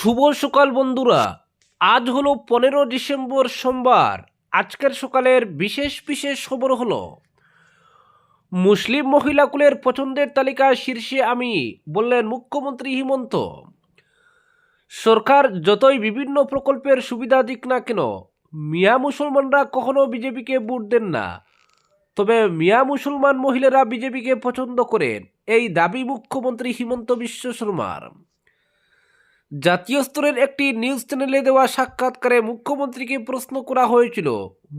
শুভ সকাল বন্ধুরা। আজ হলো 15 ডিসেম্বর সোমবার। আজকের সকালের বিশেষ বিশেষ খবর হলো মুসলিম মহিলাকুলের পছন্দের তালিকায় শীর্ষে আমি, বললেন মুখ্যমন্ত্রী হিমন্ত। সরকার যতই বিভিন্ন প্রকল্পের সুবিধা দিক না কেন, মিয়া মুসলমানরা কখনো বিজেপিকে ভোট দেন না। তবে মিয়া মুসলমান মহিলারা বিজেপিকে পছন্দ করেন, এই দাবি মুখ্যমন্ত্রী হিমন্ত বিশ্ব শর্মার। জাতীয় স্তরের একটি নিউজ চ্যানেলে দেওয়া সাক্ষাৎকারে মুখ্যমন্ত্রীকে প্রশ্ন করা হয়েছিল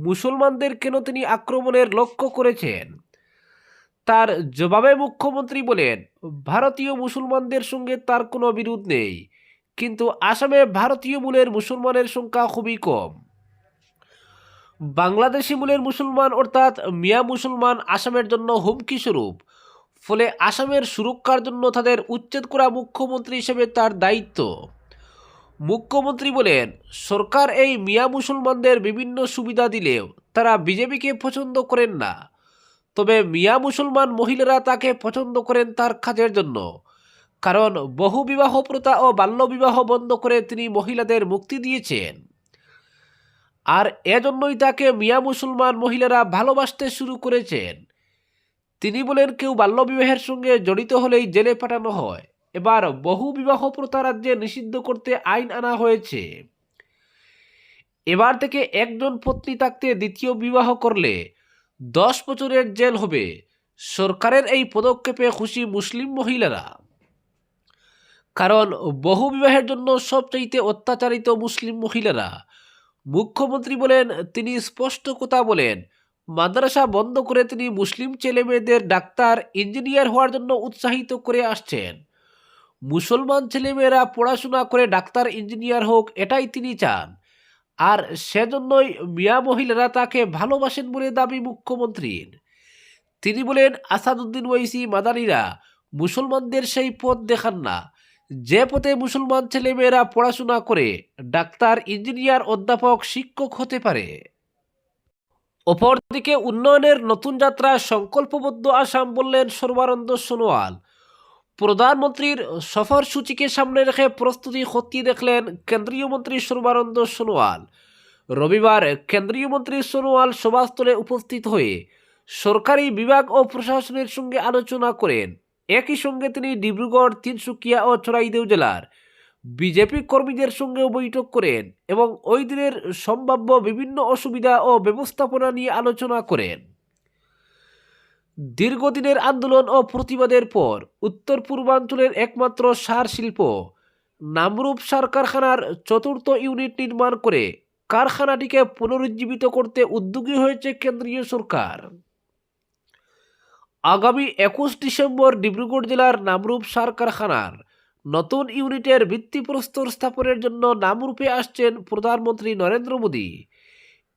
মুসলমানদের কেন তিনি আক্রমণের লক্ষ্য করেছেন। তার জবাবে মুখ্যমন্ত্রী বলেন, ভারতীয় মুসলমানদের সঙ্গে তার কোনো বিরোধ নেই, কিন্তু আসামে ভারতীয় মূলের মুসলমানের সংখ্যা খুবই কম। বাংলাদেশি মূলের মুসলমান অর্থাৎ মিয়া মুসলমান আসামের জন্য হুমকি স্বরূপ। ফলে আসামের সুরক্ষার জন্য তাদের উচ্ছেদ করা মুখ্যমন্ত্রী হিসেবে তার দায়িত্ব। মুখ্যমন্ত্রী বলেন, সরকার এই মিয়া মুসলমানদের বিভিন্ন সুবিধা দিলেও তারা বিজেপিকে পছন্দ করেন না। তবে মিয়া মুসলমান মহিলারা তাকে পছন্দ করেন তার কাজের জন্য। কারণ বহু বিবাহ প্রথা ও বাল্যবিবাহ বন্ধ করে তিনি মহিলাদের মুক্তি দিয়েছেন। আর এজন্যই তাকে মিয়া মুসলমান মহিলারা ভালোবাসতে শুরু করেছেন। তিনি বলেন, কেউ বাল্যবিবাহের সঙ্গে জড়িত হলেই জেলে পাঠানো হয়। এবার বহু বিবাহ প্রথা রাজ্যে নিষিদ্ধ করতে আইন আনা হয়েছে। এবার থেকে একজন পত্নী থাকতে দ্বিতীয় বিবাহ করলে 10 বছরের জেল হবে। সরকারের এই পদক্ষেপে খুশি মুসলিম মহিলারা। কারণ বহু বিবাহের জন্য সবচাইতে অত্যাচারিত মুসলিম মহিলারা। মুখ্যমন্ত্রী বলেন, তিনি স্পষ্ট কথা বলেন, মাদ্রাসা বন্ধ করে তিনি মুসলিম ছেলে মেয়েদের ডাক্তার ইঞ্জিনিয়ার হওয়ার জন্য উৎসাহিত করে আসছেন। মুসলমান ছেলেমেয়েরা পড়াশোনা করে ডাক্তার ইঞ্জিনিয়ার হোক, এটাই তিনি চান। আর সেজন্যই মিয়া মহিলারা তাকে ভালোবাসেন বলে দাবি মুখ্যমন্ত্রীর। তিনি বলেন, আসাদুদ্দিন ওয়াইসি মাদানিরা মুসলমানদের সেই পথ দেখান না, যে পথে মুসলমান ছেলেমেয়েরা পড়াশোনা করে ডাক্তার ইঞ্জিনিয়ার অধ্যাপক শিক্ষক হতে পারে। অপরদিকে উন্নয়নের নতুন যাত্রায় সংকল্পবদ্ধ আসাম, বললেন সর্বানন্দ সোনোয়াল। প্রধানমন্ত্রীর সফরসূচিকে সামনে রেখে প্রস্তুতি খতিয়ে দেখলেন কেন্দ্রীয় মন্ত্রী সর্বানন্দ সোনোয়াল। রবিবার কেন্দ্রীয় মন্ত্রী সোনোয়াল সভাস্থলে উপস্থিত হয়ে সরকারি বিভাগ ও প্রশাসনের সঙ্গে আলোচনা করেন। একই সঙ্গে তিনি ডিব্রুগড়, তিনসুকিয়া ও চড়াইদেউ জেলার বিজেপি কর্মীদের সঙ্গেও বৈঠক করেন এবং ওই দিনের সম্ভাব্য বিভিন্ন অসুবিধা ও ব্যবস্থাপনা নিয়ে আলোচনা করেন। দীর্ঘদিনের আন্দোলন ও প্রতিবাদের পর উত্তর পূর্বাঞ্চলের একমাত্র সার শিল্প নামরূপ সার কারখানার 4র্থ ইউনিট নির্মাণ করে কারখানাটিকে পুনরুজ্জীবিত করতে উদ্যোগী হয়েছে কেন্দ্রীয় সরকার। আগামী 21 ডিসেম্বর ডিব্রুগড় জেলার নামরূপ সার কারখানার নতুন ইউনিটের ভিত্তিপ্রস্তর স্থাপনের জন্য নামরূপে আসছেন প্রধানমন্ত্রী নরেন্দ্র মোদী।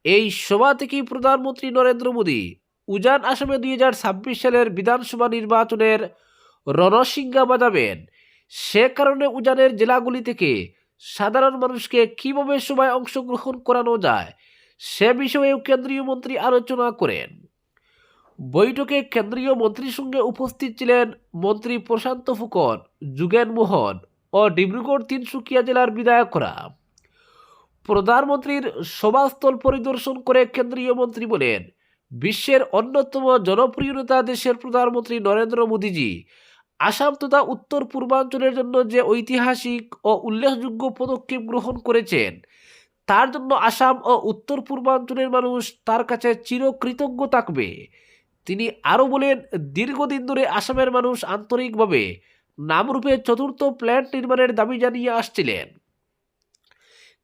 এই সভা থেকেই প্রধানমন্ত্রী নরেন্দ্র মোদী উজান আসামে 2026 সালের বিধানসভা নির্বাচনের রণসিংহা বাজাবেন। সে কারণে উজানের জেলাগুলি থেকে সাধারণ মানুষকে কীভাবে সভায় অংশগ্রহণ করানো যায় সে বিষয়েও কেন্দ্রীয় মন্ত্রী আলোচনা করেন। বৈঠকে কেন্দ্রীয় মন্ত্রীর সঙ্গে উপস্থিত ছিলেন মন্ত্রী প্রশান্ত ফুকন, যুগেন মোহন ও ডিব্রুগড় তিনসুকিয়া জেলার বিধায়করা। প্রধানমন্ত্রীর সভাস্থল পরিদর্শন করে কেন্দ্রীয় মন্ত্রী বলেন, বিশ্বের অন্যতম জনপ্রিয় নেতা দেশের প্রধানমন্ত্রী নরেন্দ্র মোদীজি আসাম তথা উত্তর পূর্বাঞ্চলের জন্য যে ঐতিহাসিক ও উল্লেখযোগ্য পদক্ষেপ গ্রহণ করেছেন, তার জন্য আসাম ও উত্তর পূর্বাঞ্চলের মানুষ তার কাছে চিরকৃতজ্ঞ থাকবে। তিনি আরও বলেন, দীর্ঘদিন ধরে আসামের মানুষ আন্তরিকভাবে নামরূপে 4র্থ প্ল্যান্ট নির্মাণের দাবি জানিয়ে আসছিলেন।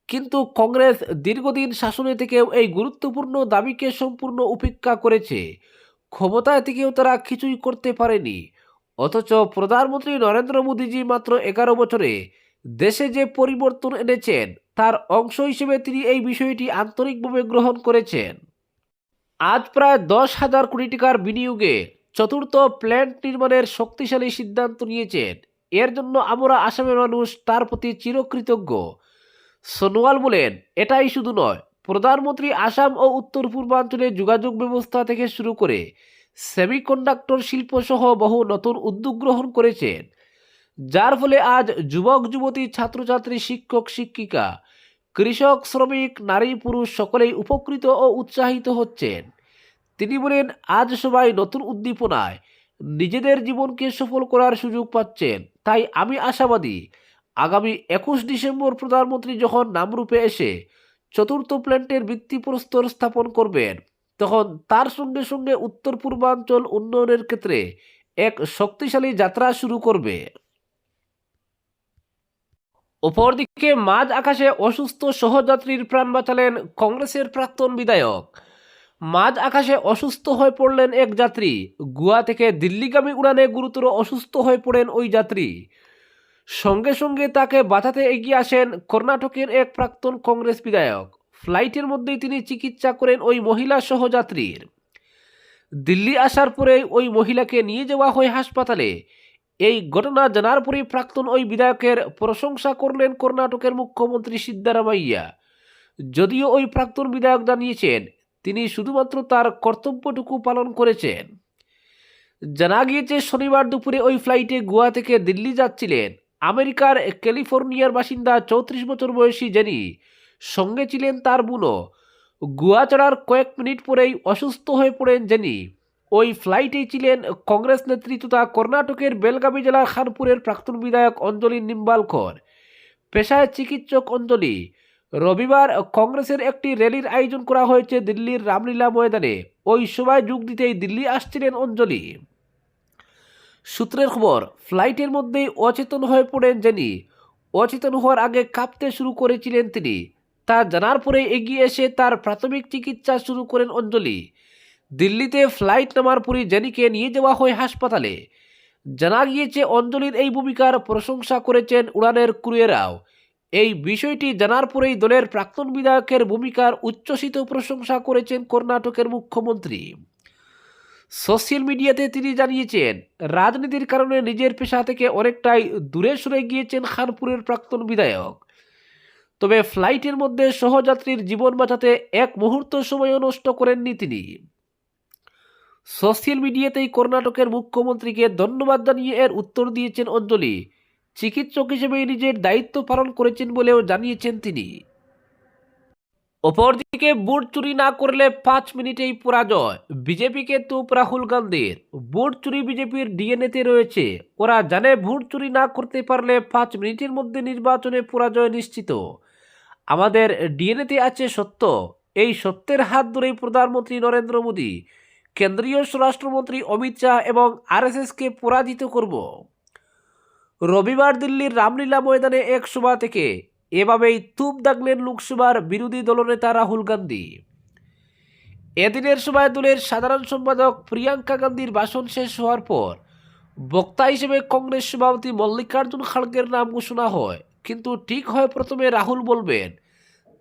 কিন্তু কংগ্রেস দীর্ঘদিন শাসনে থেকেও এই গুরুত্বপূর্ণ দাবিকে সম্পূর্ণ উপেক্ষা করেছে। ক্ষমতায় থেকেও তারা কিছুই করতে পারেনি। অথচ প্রধানমন্ত্রী নরেন্দ্র মোদীজি মাত্র 11 বছরে দেশে যে পরিবর্তন এনেছেন, তার অংশ হিসেবে তিনি এই বিষয়টি আন্তরিকভাবে গ্রহণ করেছেন। আজ প্রায় 10,000 কোটি টাকার বিনিয়োগে 4র্থ প্ল্যান্ট নির্মাণের শক্তিশালী সিদ্ধান্ত নিয়েছেন। এর জন্য আমরা আসামের মানুষ তার প্রতি চিরকৃতজ্ঞ। সোনোয়াল বলেন, এটাই শুধু নয়, প্রধানমন্ত্রী আসাম ও উত্তর পূর্বাঞ্চলে যোগাযোগ ব্যবস্থা থেকে শুরু করে সেমিকন্ডাক্টর শিল্প সহ বহু নতুন উদ্যোগ গ্রহণ করেছেন, যার ফলে আজ যুবক যুবতী ছাত্রছাত্রী শিক্ষক শিক্ষিকা কৃষক শ্রমিক নারী পুরুষ সকলেই উপকৃত ও উৎসাহিত হচ্ছেন। তিনি বলেন, আজ সবাই নতুন উদ্দীপনায় নিজেদের জীবনকে সফল করার সুযোগ পাচ্ছেন। তাই আমি আশাবাদী আগামী 21 ডিসেম্বর প্রধানমন্ত্রী যখন নামরূপে এসে চতুর্থ প্ল্যান্টের ভিত্তিপ্রস্তর স্থাপন করবেন, তখন তার সঙ্গে সঙ্গে উত্তর পূর্বাঞ্চল উন্নয়নের ক্ষেত্রে এক শক্তিশালী যাত্রা শুরু করবে। অপরদিকে মাঝ আকাশে অসুস্থ সহযাত্রীর প্রাণ বাঁচালেন কংগ্রেসের প্রাক্তন বিধায়ক। মাঝ আকাশে অসুস্থ হয়ে পড়লেন এক যাত্রী। গোয়া থেকে দিল্লিগামী উড়ানে গুরুতর অসুস্থ হয়ে পড়েন ওই যাত্রী। সঙ্গে সঙ্গে তাকে বাঁচাতে এগিয়ে আসেন কর্ণাটকের এক প্রাক্তন কংগ্রেস বিধায়ক। ফ্লাইটের মধ্যেই তিনি চিকিৎসা করেন ওই মহিলা সহযাত্রীর। দিল্লি আসার পরে ওই মহিলাকে নিয়ে যাওয়া হয় হাসপাতালে। এই ঘটনা জানার পরে প্রাক্তন ওই বিধায়কের প্রশংসা করলেন কর্ণাটকের মুখ্যমন্ত্রী সিদ্দারামাইয়া। যদিও ওই প্রাক্তন বিধায়ক জানিয়েছেন তিনি শুধুমাত্র তার কর্তব্যটুকু পালন করেছেন। জানা গিয়েছে শনিবার দুপুরে ওই ফ্লাইটে গোয়া থেকে দিল্লি যাচ্ছিলেন আমেরিকার ক্যালিফোর্নিয়ার বাসিন্দা 34 বছর বয়সী জেনি। সঙ্গে ছিলেন তার বোনও। গোয়া ছাড়ার কয়েক মিনিট পরেই অসুস্থ হয়ে পড়েন জেনি। ওই ফ্লাইটেই ছিলেন কংগ্রেস নেত্রী তথা কর্ণাটকের বেলগাবি জেলার খানপুরের প্রাক্তন বিধায়ক অঞ্জলি নিম্বালকর। পেশায় চিকিৎসক অঞ্জলি। রবিবার কংগ্রেসের একটি র্যালির আয়োজন করা হয়েছে দিল্লির রামলীলা ময়দানে। ওই সভায় যোগ দিতেই দিল্লি আসছিলেন অঞ্জলি। সূত্রের খবর, ফ্লাইটের মধ্যেই অচেতন হয়ে পড়েন জেনি। অচেতন হওয়ার আগে কাঁপতে শুরু করেছিলেন তিনি। তা জানার পরে এগিয়ে এসে তার প্রাথমিক চিকিৎসা শুরু করেন অঞ্জলি। দিল্লিতে ফ্লাইট নামার পরই জেনিকে নিয়ে যাওয়া হয় হাসপাতালে। জানা গিয়েছে অঞ্জলির এই ভূমিকার প্রশংসা করেছেন উড়ানের ক্রুয়েরাও। এই বিষয়টি জানার পরেই দলের প্রাক্তন বিধায়কের ভূমিকার উচ্ছ্বসিত প্রশংসা করেছেন কর্ণাটকের মুখ্যমন্ত্রী। সোশ্যাল মিডিয়াতে তিনি জানিয়েছেন রাজনীতির কারণে নিজের পেশা থেকে অনেকটাই দূরে সরে গিয়েছেন খানপুরের প্রাক্তন বিধায়ক। তবে ফ্লাইটের মধ্যে সহযাত্রীর জীবন বাঁচাতে এক মুহূর্ত সময়ও নষ্ট করেননি তিনি। সোশ্যাল মিডিয়াতেই কর্ণাটকের মুখ্যমন্ত্রীকে ধন্যবাদ জানিয়ে এর উত্তর দিয়েছেন অঞ্জলি। চিকিৎসক হিসেবে নিজের দায়িত্ব পালন করেছেন বলেও জানিয়েছেন তিনি। অপরদিকে ভোট চুরি না করলে 5 মিনিটেই পরাজয়। বিজেপিকে তোপ রাহুল গান্ধীর। ভোট চুরি বিজেপির ডিএনএতে রয়েছে। ওরা জানে ভোট চুরি না করতে পারলে 5 মিনিটের মধ্যে নির্বাচনে পরাজয় নিশ্চিত। আমাদের ডিএনএতে আছে সত্য। এই সত্যের হাত ধরেই প্রধানমন্ত্রী নরেন্দ্র মোদী, কেন্দ্রীয় স্বরাষ্ট্রমন্ত্রী অমিত শাহ এবং আরএসএসকে পরাজিত করব। রবিবার দিল্লির রামলীলা ময়দানে এক সভা থেকে এভাবেই তুপ দাগলেন লোকসভার বিরোধী দলনেতা রাহুল গান্ধী। এদিনের সভায় দলের সাধারণ সম্পাদক প্রিয়াঙ্কা গান্ধীর ভাষণ শেষ হওয়ার পর বক্তা হিসেবে কংগ্রেস সভাপতি মল্লিকার্জুন খাড়গের নাম ঘোষণা হয়। কিন্তু ঠিক হয় প্রথমে রাহুল বলবেন,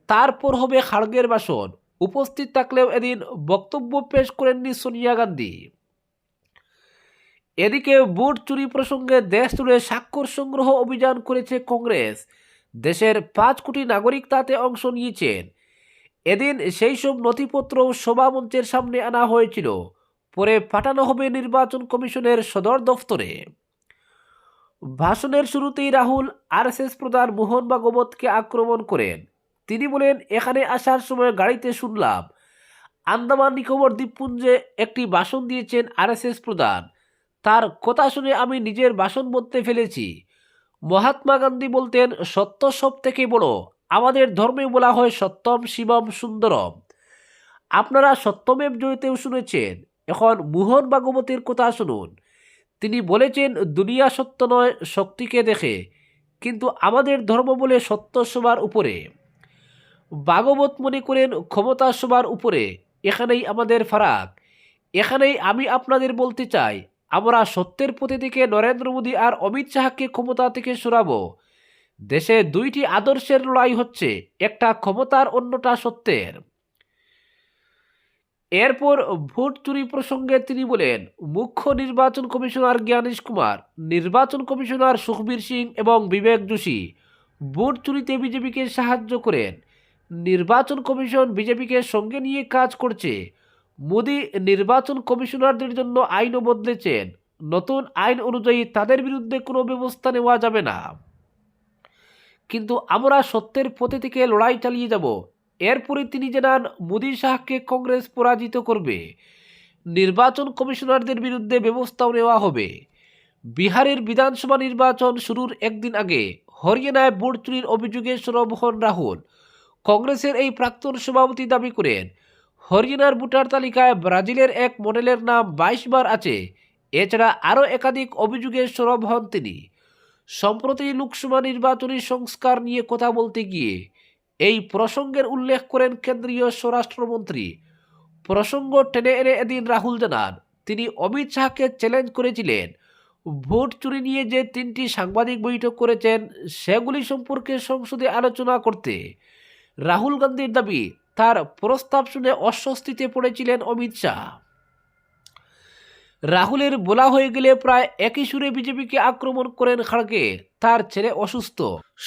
তারপর হবে খাড়গের ভাষণ। উপস্থিত থাকলেও এদিন বক্তব্য পেশ করেননি সোনিয়া গান্ধী। এদিকে ভোট চুরি প্রসঙ্গে দেশ জুড়ে স্বাক্ষর সংগ্রহ অভিযান করেছে কংগ্রেস। দেশের 5 কোটি নাগরিক তাতে অংশ নিয়েছেন। এদিন সেই সব নথিপত্র সভা মঞ্চের সামনে আনা হয়েছিল। পরে পাঠানো হবে নির্বাচন কমিশনের সদর দফতরে। ভাষণের শুরুতেই রাহুল আরএসএস প্রধান মোহন ভাগবতকে আক্রমণ করেন। তিনি বলেন, এখানে আসার সময় গাড়িতে শুনলাম আন্দামান নিকোবর দ্বীপপুঞ্জে একটি ভাষণ দিয়েছেন আরএসএস প্রধান। তার কথা শুনে আমি নিজের ভাষণ বলতে ফেলেছি। মহাত্মা গান্ধী বলতেন, সত্য সব থেকে বড়। আমাদের ধর্মে বলা হয় সত্যম শিবম সুন্দরম। আপনারা সত্যমেব জয়তেও শুনেছেন। এখন মোহন ভাগবতের কথা শুনুন। তিনি বলেছেন, দুনিয়া সত্য নয়, শক্তিকে দেখে। কিন্তু আমাদের ধর্ম বলে সত্য সবার উপরে। ভাগবত মনে করেন ক্ষমতা সবার উপরে। এখানেই আমাদের ফারাক। এখানেই আমি আপনাদের বলতে চাই, আমরা সত্যের পথে থেকে নরেন্দ্র মোদী আর অমিত শাহকে ক্ষমতা থেকে সরাবো। দেশে 2টি আদর্শের লড়াই হচ্ছে, একটা ক্ষমতার, অন্যটা সত্যের। এরপর ভোট চুরি প্রসঙ্গে তিনি বলেন, মুখ্য নির্বাচন কমিশনার জ্ঞানেশ কুমার, নির্বাচন কমিশনার সুখবীর সিং এবং বিবেক যোশী ভোট চুরিতে বিজেপিকে সাহায্য করেন। নির্বাচন কমিশন বিজেপিকে সঙ্গে নিয়ে কাজ করছে। মোদী নির্বাচন কমিশনারদের জন্য আইনও বদলেছেন। নতুন আইন অনুযায়ী তাদের বিরুদ্ধে কোনো ব্যবস্থা নেওয়া যাবে না, কিন্তু আমরা সত্যের পথে থেকে লড়াই চালিয়ে যাব। এরপরে তিনি জানান, মোদী শাহকে কংগ্রেস পরাজিত করবে, নির্বাচন কমিশনারদের বিরুদ্ধে ব্যবস্থাও নেওয়া হবে। বিহারের বিধানসভা নির্বাচন শুরুর একদিন আগে হরিয়ানায় ভোট চুরির অভিযোগে সরব হন রাহুল। কংগ্রেসের এই প্রাক্তন সভাপতি দাবি করেন, হরিয়ানার ভোটার তালিকায় ব্রাজিলের এক মডেলের নাম 22 বার আছে। এছাড়া আরও একাধিক অভিযোগে সরব হন তিনি। সম্প্রতি লোকসভা নির্বাচনী সংস্কার নিয়ে কথা বলতে গিয়ে এই প্রসঙ্গের উল্লেখ করেন কেন্দ্রীয় স্বরাষ্ট্রমন্ত্রী। প্রসঙ্গ টেনে এনে এদিন রাহুল জানান, তিনি অমিত শাহকে চ্যালেঞ্জ করেছিলেন ভোট চুরি নিয়ে যে 3টি সাংবাদিক বৈঠক করেছেন সেগুলি সম্পর্কে সংসদে আলোচনা করতে। রাহুল গান্ধীর দাবি, তার প্রস্তাব শুনে অস্বস্তিতে পড়েছিলেন অমিত শাহ। রাহুলের বলা হয়ে গেলে প্রায় একই সুরে বিজেপিকে আক্রমণ করেন খাড়গে। তার ছেলে অসুস্থ।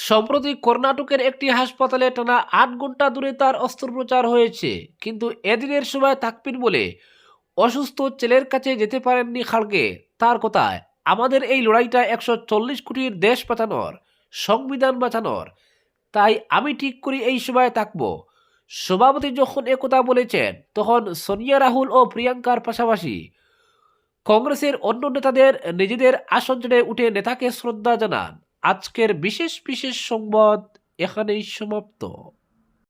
সম্প্রতি কর্ণাটকের একটি হাসপাতালে টানা 8 ঘন্টা ধরে তার অস্ত্রোপচার হয়েছে, কিন্তু এদিনের সময় থাকবেন বলে অসুস্থ ছেলের কাছে যেতে পারেননি খাড়গে। তার কথায়, আমাদের এই লড়াইটা 140 কোটির দেশ বাঁচানোর, সংবিধান বাঁচানোর, তাই আমি ঠিক করি এই সভায় থাকব। সভাপতি যখন একথা বলেছেন তখন সোনিয়া, রাহুল ও প্রিয়াঙ্কার পাশাপাশি কংগ্রেসের অন্য নেতাদের নিজেদের আসন ছেড়ে উঠে নেতাকে শ্রদ্ধা জানান। আজকের বিশেষ সংবাদ এখানেই সমাপ্ত।